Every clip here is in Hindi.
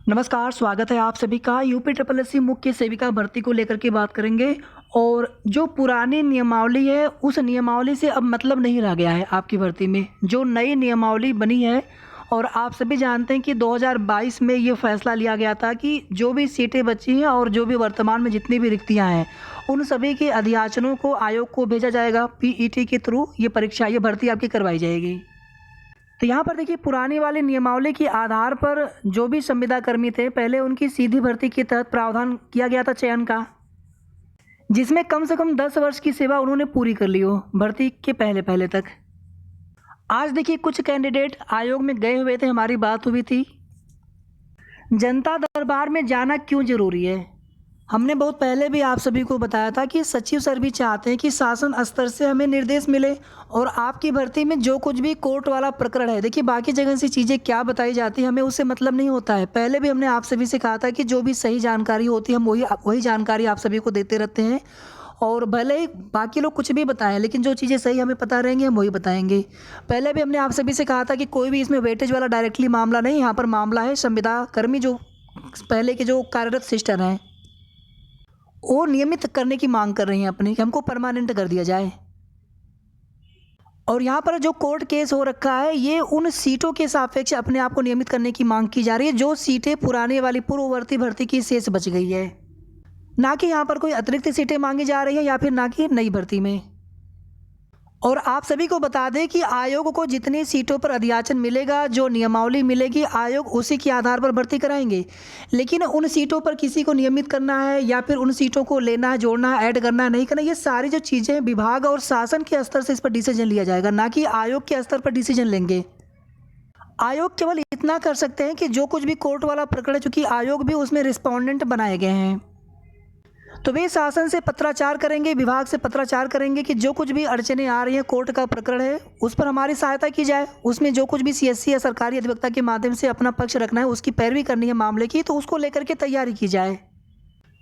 नमस्कार, स्वागत है आप सभी का। यूपी ट्रिपल एससी मुख्य सेविका भर्ती को लेकर के बात करेंगे। और जो पुरानी नियमावली है उस नियमावली से अब मतलब नहीं रह गया है आपकी भर्ती में। जो नई नियमावली बनी है और आप सभी जानते हैं कि 2022 में ये फैसला लिया गया था कि जो भी सीटें बची हैं और जो भी वर्तमान में जितनी भी रिक्तियां हैं उन सभी के अध्याचनों को आयोग को भेजा जाएगा। पीईटी के थ्रू ये परीक्षा ये भर्ती आपकी करवाई जाएगी। तो यहाँ पर देखिए, पुरानी वाली नियमावली के आधार पर जो भी संविदा कर्मी थे पहले उनकी सीधी भर्ती के तहत प्रावधान किया गया था चयन का, जिसमें कम से कम 10 वर्ष की सेवा उन्होंने पूरी कर ली हो भर्ती के पहले पहले तक। आज देखिए, कुछ कैंडिडेट आयोग में गए हुए थे, हमारी बात हुई थी जनता दरबार में जाना क्यों जरूरी है। हमने बहुत पहले भी आप सभी को बताया था कि सचिव सर भी चाहते हैं कि शासन स्तर से हमें निर्देश मिले और आपकी भर्ती में जो कुछ भी कोर्ट वाला प्रकरण है, देखिए बाकी जगह से चीज़ें क्या बताई जाती है हमें उससे मतलब नहीं होता है। पहले भी हमने आप सभी से कहा था कि जो भी सही जानकारी होती है हम वही जानकारी आप सभी को देते रहते हैं। और भले ही बाकी लोग कुछ भी बताएं, लेकिन जो चीज़ें सही हमें पता रहेंगी हम वही बताएंगे। पहले भी हमने आप सभी से कहा था कि कोई भी इसमें वेटेज वाला डायरेक्टली मामला नहीं, यहाँ पर मामला है संविदा कर्मी जो पहले के जो कार्यरत सिस्टर हैं वो नियमित करने की मांग कर रही हैं अपनी, कि हमको परमानेंट कर दिया जाए। और यहाँ पर जो कोर्ट केस हो रखा है ये उन सीटों के सापेक्ष अपने आप को नियमित करने की मांग की जा रही है जो सीटें पुराने वाली पूर्ववर्ती भर्ती की शेष बच गई है, ना कि यहाँ पर कोई अतिरिक्त सीटें मांगी जा रही है या फिर ना कि नई भर्ती में। और आप सभी को बता दें कि आयोग को जितनी सीटों पर अध्याचन मिलेगा, जो नियमावली मिलेगी, आयोग उसी के आधार पर भर्ती कराएंगे। लेकिन उन सीटों पर किसी को नियमित करना है या फिर उन सीटों को लेना है, जोड़ना है, ऐड करना है, नहीं करना, ये सारी जो चीज़ें हैं विभाग और शासन के स्तर से इस पर डिसीजन लिया जाएगा, ना कि आयोग के स्तर पर डिसीजन लेंगे। आयोग केवल इतना कर सकते हैं कि जो कुछ भी कोर्ट वाला प्रकरण है, चूँकि आयोग भी उसमें रिस्पॉन्डेंट बनाए गए हैं, तो वे शासन से पत्राचार करेंगे, विभाग से पत्राचार करेंगे कि जो कुछ भी अड़चनें आ रही हैं, कोर्ट का प्रकरण है उस पर हमारी सहायता की जाए। उसमें जो कुछ भी सीएससी या सरकारी अधिवक्ता के माध्यम से अपना पक्ष रखना है, उसकी पैरवी करनी है मामले की, तो उसको लेकर के तैयारी की जाए।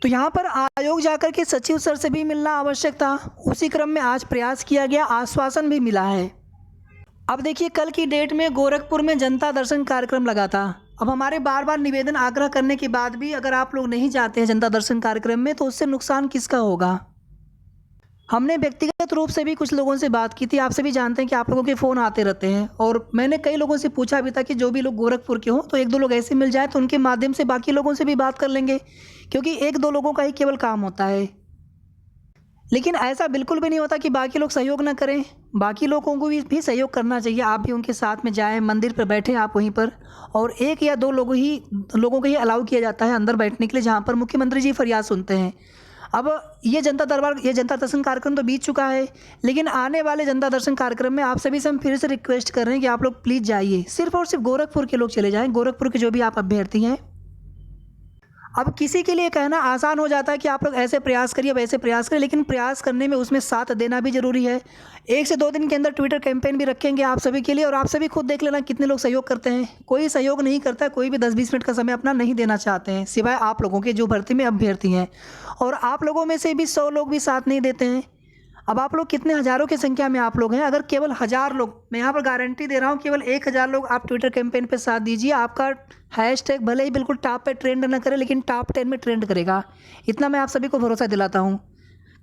तो यहाँ पर आयोग जाकर के सचिव सर से भी मिलना आवश्यक था। उसी क्रम में आज प्रयास किया गया, आश्वासन भी मिला है। अब देखिए, कल की डेट में गोरखपुर में जनता दर्शन कार्यक्रम लगा था। अब हमारे बार बार निवेदन आग्रह करने के बाद भी अगर आप लोग नहीं जाते हैं जनता दर्शन कार्यक्रम में तो उससे नुकसान किसका होगा। हमने व्यक्तिगत रूप से भी कुछ लोगों से बात की थी। आप सभी जानते हैं कि आप लोगों के फ़ोन आते रहते हैं और मैंने कई लोगों से पूछा भी था कि जो भी लोग गोरखपुर के हों तो एक दो लोग ऐसे मिल जाए तो उनके माध्यम से बाकी लोगों से भी बात कर लेंगे, क्योंकि एक दो लोगों का ही केवल काम होता है। लेकिन ऐसा बिल्कुल भी नहीं होता कि बाकी लोग सहयोग ना करें, बाकी लोगों को भी सहयोग करना चाहिए। आप भी उनके साथ में जाएं, मंदिर पर बैठें आप वहीं पर, और एक या दो लोगों को ही अलाउ किया जाता है अंदर बैठने के लिए, जहां पर मुख्यमंत्री जी फरियाद सुनते हैं। अब ये जनता दर्शन कार्यक्रम तो बीत चुका है, लेकिन आने वाले जनता दर्शन कार्यक्रम में आप सभी से हम फिर से रिक्वेस्ट कर रहे हैं कि आप लोग प्लीज़ जाइए। सिर्फ और सिर्फ गोरखपुर के लोग चले जाएँ, गोरखपुर के जो भी आप अभ्यर्थी हैं। अब किसी के लिए कहना आसान हो जाता है कि आप लोग ऐसे प्रयास करिए, वैसे प्रयास करिए, लेकिन प्रयास करने में उसमें साथ देना भी जरूरी है। 1 से 2 दिन के अंदर ट्विटर कैंपेन भी रखेंगे आप सभी के लिए, और आप सभी खुद देख लेना कितने लोग सहयोग करते हैं। कोई सहयोग नहीं करता, कोई भी 10-20 मिनट का समय अपना नहीं देना चाहते हैं, सिवाय आप लोगों के जो भर्ती में अभ्यर्थी हैं। और आप लोगों में से भी 100 लोग भी साथ नहीं देते हैं। अब आप लोग कितने हज़ारों की संख्या में आप लोग हैं, अगर केवल 1000 लोग, मैं यहाँ पर गारंटी दे रहा हूँ, केवल 1000 लोग आप ट्विटर कैंपेन पे साथ दीजिए, आपका हैशटैग भले ही बिल्कुल टॉप पे ट्रेंड न करे लेकिन टॉप 10 में ट्रेंड करेगा। इतना मैं आप सभी को भरोसा दिलाता हूँ।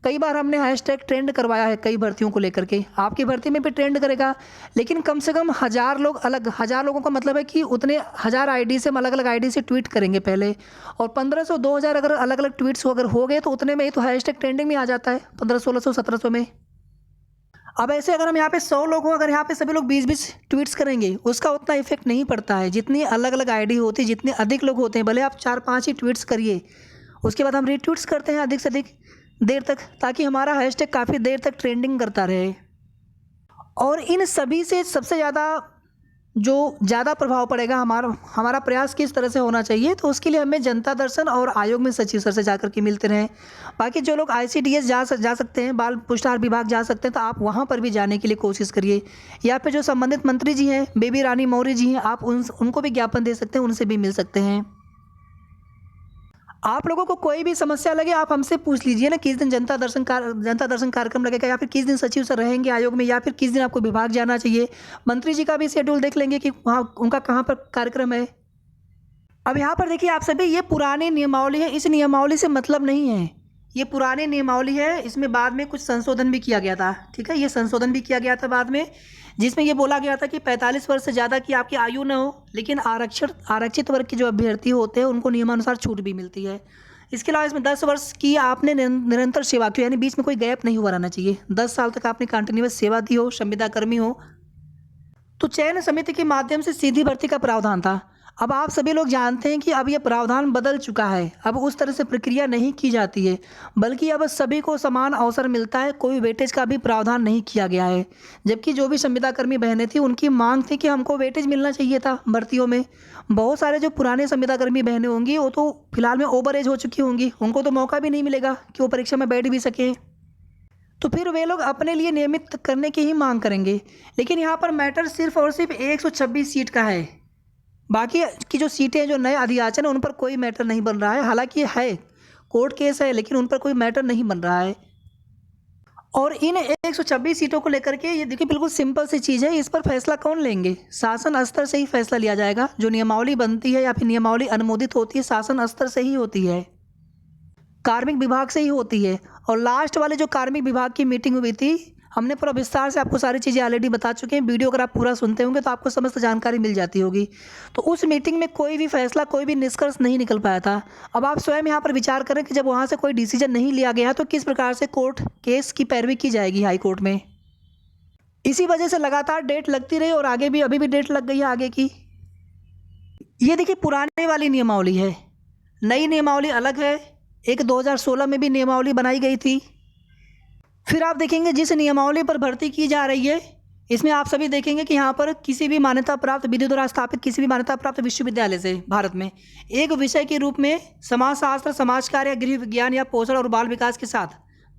कई बार हमने हैशटैग ट्रेंड करवाया है कई भर्तियों को लेकर के, आपकी भर्ती में भी ट्रेंड करेगा। लेकिन कम से कम 1000 लोग, अलग 1000 लोगों का मतलब है कि उतने 1000 आईडी से हम अलग अलग आईडी से ट्वीट करेंगे पहले, और 1500 2000 अगर अलग अलग ट्वीट्स अगर हो गए तो उतने में ही तो हैशटैग ट्रेंडिंग में आ जाता है, 1500 1600 1700 में। अब ऐसे अगर हम यहाँ पे 100 लोग हों, अगर यहाँ पे सभी लोग 20-20 ट्वीट्स करेंगे उसका उतना इफेक्ट नहीं पड़ता है। जितनी अलग अलग आईडी होती है, जितने अधिक लोग होते हैं, भले आप 4-5 ही ट्वीट्स करिए, उसके बाद हम रीट्वीट्स करते हैं अधिक से अधिक देर तक, ताकि हमारा हैशटैग काफ़ी देर तक ट्रेंडिंग करता रहे। और इन सभी से सबसे ज़्यादा प्रभाव पड़ेगा, हमारा प्रयास किस तरह से होना चाहिए, तो उसके लिए हमें जनता दर्शन और आयोग में सचिव सर से जाकर के मिलते रहें। बाकी जो लोग ICDS जा सकते हैं, बाल पुष्टाहार विभाग जा सकते हैं, तो आप वहाँ पर भी जाने के लिए कोशिश करिए, या फिर जो संबंधित मंत्री जी हैं, बेबी रानी मौर्य जी हैं, आप उनको भी ज्ञापन दे सकते हैं, उनसे भी मिल सकते हैं। आप लोगों को कोई भी समस्या लगे आप हमसे पूछ लीजिए ना, किस दिन जनता दर्शन कार्यक्रम लगेगा, या फिर किस दिन सचिव सर रहेंगे आयोग में, या फिर किस दिन आपको विभाग जाना चाहिए। मंत्री जी का भी शेड्यूल देख लेंगे कि वहाँ उनका कहाँ पर कार्यक्रम है। अब यहाँ पर देखिए आप सभी, ये पुरानी नियमावली है, इस नियमावली से मतलब नहीं है। ये पुरानी नियमावली है, इसमें बाद में कुछ संशोधन भी किया गया था। ठीक है, ये संशोधन भी किया गया था बाद में, जिसमें ये बोला गया था कि 45 वर्ष से ज़्यादा की आपकी आयु न हो, लेकिन आरक्षित वर्ग के जो अभ्यर्थी होते हैं उनको नियमानुसार छूट भी मिलती है। इसके अलावा इसमें 10 वर्ष की आपने निरंतर सेवा की, यानी बीच में कोई गैप नहीं हुआ रहना चाहिए। 10 साल तक आपने कंटिन्यूअस सेवा दी हो, संविदा कर्मी हो। तो चयन समिति के माध्यम से सीधी भर्ती का प्रावधान था। अब आप सभी लोग जानते हैं कि अब यह प्रावधान बदल चुका है। अब उस तरह से प्रक्रिया नहीं की जाती है, बल्कि अब सभी को समान अवसर मिलता है। कोई वेटेज का भी प्रावधान नहीं किया गया है। जबकि जो भी संविदा कर्मी बहनें थी, उनकी मांग थी कि हमको वेटेज मिलना चाहिए था भर्तियों में। बहुत सारे जो पुराने संविदा कर्मी बहनें होंगी, वो तो फिलहाल में ओवर एज हो चुकी होंगी, उनको तो मौका भी नहीं मिलेगा कि वो परीक्षा में बैठ भी सकें। तो फिर वे लोग अपने लिए नियमित करने की ही मांग करेंगे। लेकिन यहाँ पर मैटर सिर्फ और सिर्फ 126 सीट का है। बाकी की जो सीटें, जो नए अधियाचन है, उन पर कोई मैटर नहीं बन रहा है। हालांकि है, कोर्ट केस है, लेकिन उन पर कोई मैटर नहीं बन रहा है। और इन 126 सीटों को लेकर के ये देखिए बिल्कुल सिंपल सी चीज़ है। इस पर फैसला कौन लेंगे? शासन स्तर से ही फैसला लिया जाएगा। जो नियमावली बनती है या फिर नियमावली अनुमोदित होती है, शासन स्तर से ही होती है, कार्मिक विभाग से ही होती है। और लास्ट वाले जो कार्मिक विभाग की मीटिंग हुई थी, हमने पूरा विस्तार से आपको सारी चीज़ें ऑलरेडी बता चुके हैं। वीडियो अगर आप पूरा सुनते होंगे तो आपको समस्त जानकारी मिल जाती होगी। तो उस मीटिंग में कोई भी फैसला, कोई भी निष्कर्ष नहीं निकल पाया था। अब आप स्वयं यहाँ पर विचार करें कि जब वहाँ से कोई डिसीजन नहीं लिया गया तो किस प्रकार से कोर्ट केस की पैरवी की जाएगी हाई कोर्ट में। इसी वजह से लगातार डेट लगती रही और आगे भी, अभी भी डेट लग गई है आगे की। ये देखिए पुराने वाली नियमावली है, नई नियमावली अलग है। एक 2016 में भी नियमावली बनाई गई थी। फिर आप देखेंगे जिस नियमावली पर भर्ती की जा रही है, इसमें आप सभी देखेंगे कि यहाँ पर किसी भी मान्यता प्राप्त, विधि द्वारा स्थापित किसी भी मान्यता प्राप्त विश्वविद्यालय से भारत में एक विषय के रूप में समाजशास्त्र, समाज कार्य या गृह विज्ञान या पोषण और बाल विकास के साथ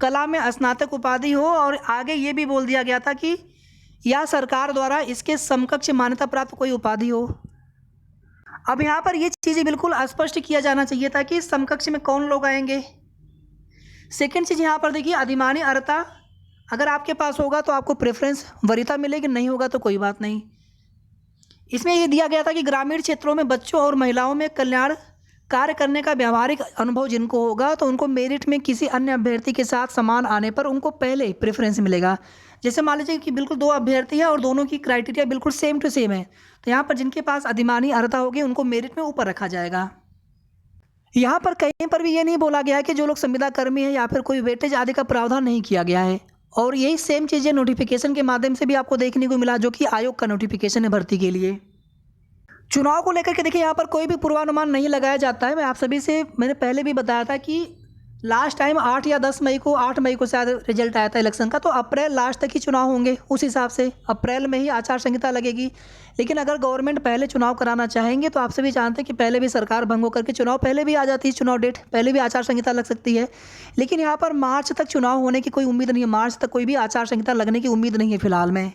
कला में स्नातक उपाधि हो। और आगे ये भी बोल दिया गया था कि या सरकार द्वारा इसके समकक्ष मान्यता प्राप्त कोई उपाधि हो। अब यहाँ पर ये चीज़ें बिल्कुल स्पष्ट किया जाना चाहिए था कि समकक्ष में कौन लोग आएंगे। सेकेंड चीज़ यहाँ पर देखिए, अधिमानी अर्हता अगर आपके पास होगा तो आपको प्रेफरेंस वरीयता मिलेगी, नहीं होगा तो कोई बात नहीं। इसमें ये दिया गया था कि ग्रामीण क्षेत्रों में बच्चों और महिलाओं में कल्याण कार्य करने का व्यावहारिक अनुभव जिनको होगा तो उनको मेरिट में किसी अन्य अभ्यर्थी के साथ समान आने पर उनको पहले प्रेफरेंस मिलेगा। जैसे मान लीजिए कि बिल्कुल 2 अभ्यर्थी हैं और दोनों की क्राइटेरिया बिल्कुल सेम टू सेम है, तो यहाँ पर जिनके पास अधिमानी अर्हता होगी उनको मेरिट में ऊपर रखा जाएगा। यहाँ पर कहीं पर भी ये नहीं बोला गया है कि जो लोग संविदा कर्मी हैं या फिर कोई वेटेज आदि का प्रावधान नहीं किया गया है। और यही सेम चीज़ें नोटिफिकेशन के माध्यम से भी आपको देखने को मिला, जो कि आयोग का नोटिफिकेशन है भर्ती के लिए। चुनाव को लेकर के देखिए यहाँ पर कोई भी पूर्वानुमान नहीं लगाया जाता है। मैं आप सभी से, मैंने पहले भी बताया था कि लास्ट टाइम 8 या 10 मई को, 8 मई को शायद रिजल्ट आया था इलेक्शन का, तो अप्रैल लास्ट तक ही चुनाव होंगे। उस हिसाब से अप्रैल में ही आचार संहिता लगेगी। लेकिन अगर गवर्नमेंट पहले चुनाव कराना चाहेंगे तो आप सभी जानते हैं कि पहले भी सरकार भंग होकर के चुनाव पहले भी आ जाती है, चुनाव डेट पहले भी आचार संहिता लग सकती है। लेकिन यहाँ पर मार्च तक चुनाव होने की कोई उम्मीद नहीं है, मार्च तक कोई भी आचार संहिता लगने की उम्मीद नहीं है फिलहाल में।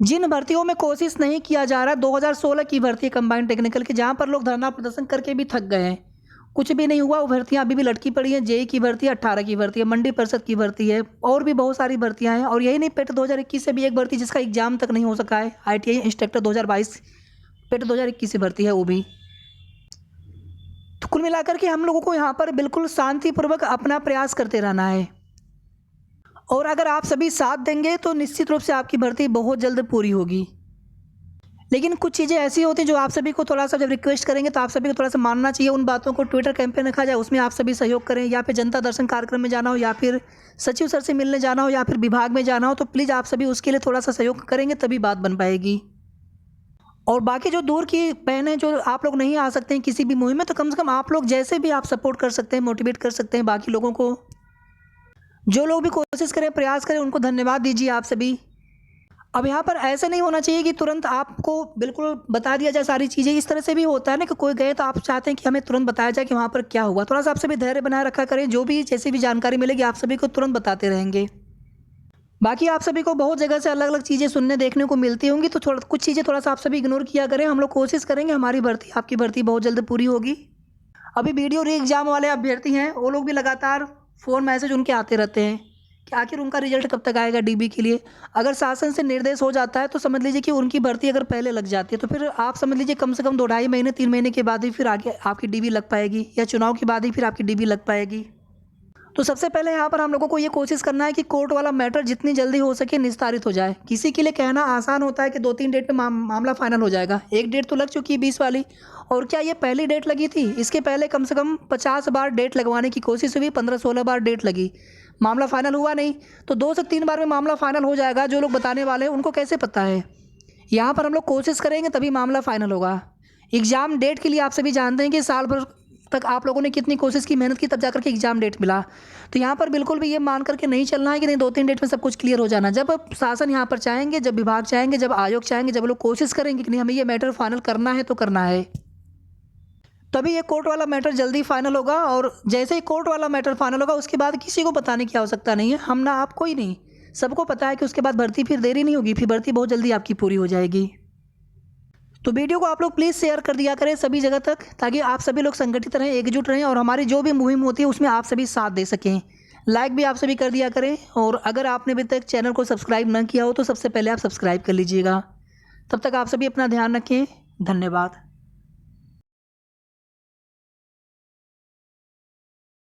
जिन भर्तियों में कोशिश नहीं किया जा रहा है, 2016 की भर्ती कंबाइंड टेक्निकल की, जहाँ पर लोग धरना प्रदर्शन करके भी थक गए हैं, कुछ भी नहीं हुआ, वो भर्तियाँ अभी भी लटकी पड़ी हैं। जेई की भर्ती 18 की भर्ती है, मंडी परिषद की भर्ती है, और भी बहुत सारी भर्तियाँ हैं। और यही नहीं, पेट 2021 से भी एक भर्ती जिसका एग्जाम तक नहीं हो सका है, ITI इंस्ट्रक्टर 2022, पेट 2021 से भर्ती है वो भी। तो कुल मिलाकर के हम लोगों को यहाँ पर बिल्कुल शांतिपूर्वक अपना प्रयास करते रहना है। और अगर आप सभी साथ देंगे तो निश्चित रूप से आपकी भर्ती बहुत जल्द पूरी होगी। लेकिन कुछ चीज़ें ऐसी होती हैं जो आप सभी को थोड़ा सा जब रिक्वेस्ट करेंगे तो आप सभी को थोड़ा सा मानना चाहिए। उन बातों को ट्विटर कैंपेन रखा जाए, उसमें आप सभी सहयोग करें, या फिर जनता दर्शन कार्यक्रम में जाना हो, या फिर सचिव सर से मिलने जाना हो, या फिर विभाग में जाना हो, तो प्लीज़ आप सभी उसके लिए थोड़ा सा सहयोग करेंगे, तभी बात बन पाएगी। और बाकी जो दूर की बहनें जो आप लोग नहीं आ सकते हैं किसी भी मुहिम में, तो कम से कम आप लोग जैसे भी आप सपोर्ट कर सकते हैं, मोटिवेट कर सकते हैं बाकी लोगों को। जो लोग भी कोशिश करें, प्रयास करें, उनको धन्यवाद दीजिए आप सभी। अब यहाँ पर ऐसा नहीं होना चाहिए कि तुरंत आपको बिल्कुल बता दिया जाए सारी चीज़ें। इस तरह से भी होता है ना कि कोई गए तो आप चाहते हैं कि हमें तुरंत बताया जाए कि वहाँ पर क्या हुआ। थोड़ा सा आप सभी धैर्य बनाए रखा करें, जो भी जैसी भी जानकारी मिलेगी आप सभी को तुरंत बताते रहेंगे। बाकी आप सभी को बहुत जगह से अलग अलग चीज़ें सुनने देखने को मिलती होंगी, तो थोड़ा कुछ चीज़ें थोड़ा सा आप सभी इग्नोर किया करें। हम लोग कोशिश करेंगे हमारी भर्ती, आपकी भर्ती बहुत जल्द पूरी होगी। अभी वीडियो री एग्ज़ाम वाले अभ्यर्थी हैं, वो लोग भी लगातार फ़ोन मैसेज उनके आते रहते हैं कि आखिर उनका रिजल्ट कब तक आएगा डीबी के लिए। अगर शासन से निर्देश हो जाता है तो समझ लीजिए कि उनकी भर्ती अगर पहले लग जाती है तो फिर आप समझ लीजिए कम से कम 2 ढाई महीने 3 महीने के बाद ही फिर आगे आपकी डीबी लग पाएगी, या चुनाव के बाद ही फिर आपकी डीबी लग पाएगी। तो सबसे पहले यहाँ पर हम लोगों को ये कोशिश करना है कि कोर्ट वाला मैटर जितनी जल्दी हो सके निस्तारित हो जाए। किसी के लिए कहना आसान होता है कि 2-3 डेट में मामला फाइनल हो जाएगा। एक डेट तो लग चुकी है 20 वाली, और क्या ये पहली डेट लगी थी? इसके पहले कम से कम 50 बार डेट लगवाने की कोशिश हुई, 15-16 बार डेट लगी, मामला फाइनल हुआ नहीं। तो 2 से 3 बार में मामला फाइनल हो जाएगा, जो लोग बताने वाले हैं उनको कैसे पता है? यहाँ पर हम लोग कोशिश करेंगे तभी मामला फाइनल होगा। एग्ज़ाम डेट के लिए आप सभी जानते हैं कि साल भर तक आप लोगों ने कितनी कोशिश की, मेहनत की, तब जाकर के एग्ज़ाम डेट मिला। तो यहाँ पर बिल्कुल भी ये मान करके नहीं चलना है कि नहीं 2-3 डेट में सब कुछ क्लियर हो जाना। जब शासन यहाँ पर चाहेंगे, जब विभाग चाहेंगे, जब आयोग चाहेंगे, जब लोग कोशिश करेंगे कि नहीं हमें ये मैटर फाइनल करना है तो करना है, तभी ये कोर्ट वाला मैटर जल्दी फाइनल होगा। और जैसे ही कोर्ट वाला मैटर फाइनल होगा उसके बाद किसी को बताने की आवश्यकता नहीं है, हम ना आप कोई नहीं, सबको पता है कि उसके बाद भर्ती फिर देरी नहीं होगी, फिर भर्ती बहुत जल्दी आपकी पूरी हो जाएगी। तो वीडियो को आप लोग प्लीज़ शेयर कर दिया करें सभी जगह तक, ताकि आप सभी लोग संगठित रहें, एकजुट रहें, और हमारी जो भी मुहिम होती है उसमें आप सभी साथ दे सकें। लाइक भी आप सभी कर दिया करें, और अगर आपने अभी तक चैनल को सब्सक्राइब न किया हो तो सबसे पहले आप सब्सक्राइब कर लीजिएगा। तब तक आप सभी अपना ध्यान रखें। धन्यवाद।